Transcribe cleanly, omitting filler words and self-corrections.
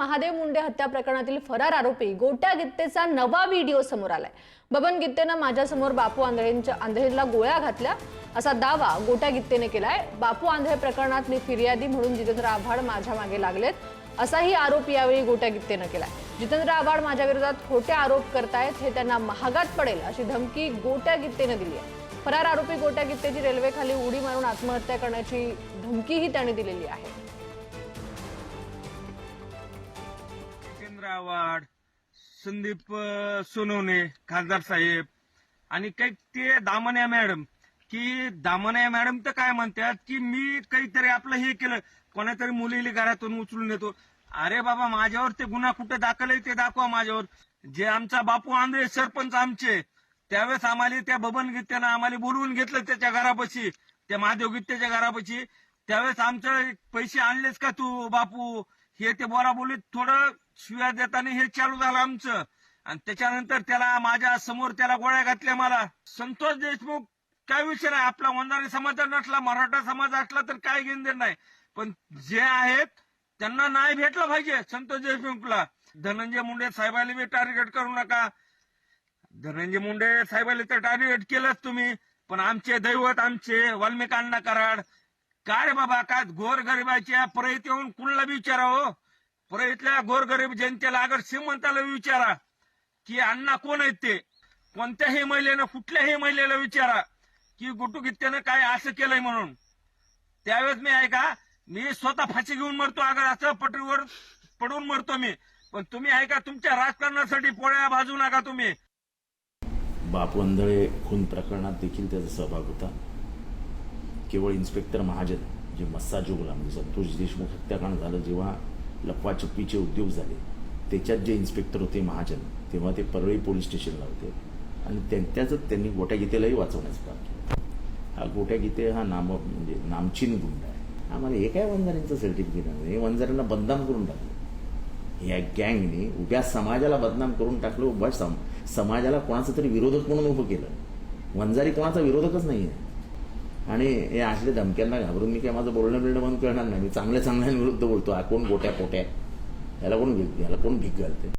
महादेव मुंडे हत्या प्रकरणातील फरार आरोपी गोट्या गित्तेचा नवा व्हिडिओ समोर आलाय। बबन गित्तेनं माझ्यासमोर बापू आंधळेला गोळ्या घातल्या असा दावा गोट्या गित्तेने केलाय। बापू आंधळे प्रकरणात मी फिर्यादी म्हणून जितेंद्र आव्हाड माझ्या मागे लागलेत असाही आरोप यावेळी गोट्या गित्तेनं केलाय। जितेंद्र आव्हाड माझ्या विरोधात खोटे आरोप करतायत, हे त्यांना महागात पडेल अशी धमकी गोट्या गित्तेने दिली आहे। फरार आरोपी गोट्या गित्तेची रेल्वेखाली उडी मारून आत्महत्या करण्याची धमकीही त्यांनी दिलेली आहे। जितेंद्र आव्हाड, संदीप सोनवणे खासदार साहेब आणि काही ते दामण्या मॅडम की दामण्या मॅडम तर काय म्हणतात की मी काहीतरी आपलं हे केलं, कोणातरी मुलीला घरातून उचलून येतो। अरे बाबा, माझ्यावर ते गुन्हा कुठे दाखल आहे ते दाखवा माझ्यावर। जे आमचा बापू आंधळे सरपंच आमचे, त्यावेळेस आम्हाला त्या बबन गित्त्यानं आम्हाला बोलवून घेतलं त्याच्या घरापाशी, त्या महादेव गित्त्याच्या घरापाशी। त्यावेळेस आमचे पैसे आणलेच का तू बापू, हे ते बोला बोलीत थोडं शिव्या देताना हे चालू झालं आमचं। आणि त्याच्यानंतर त्याला माझ्या समोर त्याला गोळ्या घातल्या मला। संतोष देशमुख काय विषय नाही, आपला वंजारी समाज नसला, मराठा समाज असला तर काय घेणं नाही, पण जे आहेत त्यांना नाही भेटलं पाहिजे संतोष देशमुखला। धनंजय मुंडे साहेबाला बी टार्गेट करू नका। धनंजय मुंडे साहेबाला तर टार्गेट केलंच तुम्ही, पण आमचे दैवत आमचे वाल्मिकी अण्णा कराड काय रे बाबा, काय गोरगरिबाच्या परळीत येऊन कुणाला विचारा हो, परळीतल्या गोरगरीब जनतेला अगर श्रीमंताला विचारा की अण्णा कोण आहेत ते, कोणत्याही महिलेनं कुठल्याही महिलेला विचारा की गुटू गित्त्यानं काय असं केलंय म्हणून। त्यावेळेस मी ऐका, मी स्वतः फाशी घेऊन मरतो अगर असं पटरीवर पडून मरतो मी, पण तुम्ही ऐका तुमच्या राजकारणासाठी पोळ्या भाजू नका तुम्ही। बापू आंधळे खून प्रकरणात देखील त्याचा सहभाग होता। केवळ इन्स्पेक्टर महाजन जे मस्साजोगला म्हणजे संतोष देशमुख हत्याकांड झालं, जेव्हा लपवाछपीचे उद्योग झाले, त्याच्यात जे इन्स्पेक्टर होते महाजन, तेव्हा ते परळी पोलीस स्टेशनला होते आणि त्यांनी गोट्या गीतेलाही वाचवण्याचं काम केलं। हा गोट्या गीते हा म्हणजे नामचीन गुंड आहे। आम्हाला हे काय वंजाऱ्यांचं सर्टिफिकेट आहे, हे वंजाऱ्यांना बदनाम करून टाकलं। या गँगने उभ्या समाजाला बदनाम करून टाकलं, उभ्या समाजाला कोणाचं तरी विरोधक म्हणून उभं केलं। वंजारी कोणाचा विरोधकच नाही आहे आणि हे असले धमक्यांना घाबरून मी काय माझं बोलणं बंद करणार नाही। मी चांगल्या चांगल्यांविरुद्ध बोलतो। हा कोण गोट्या पोट्या, याला कोण भीक घालते?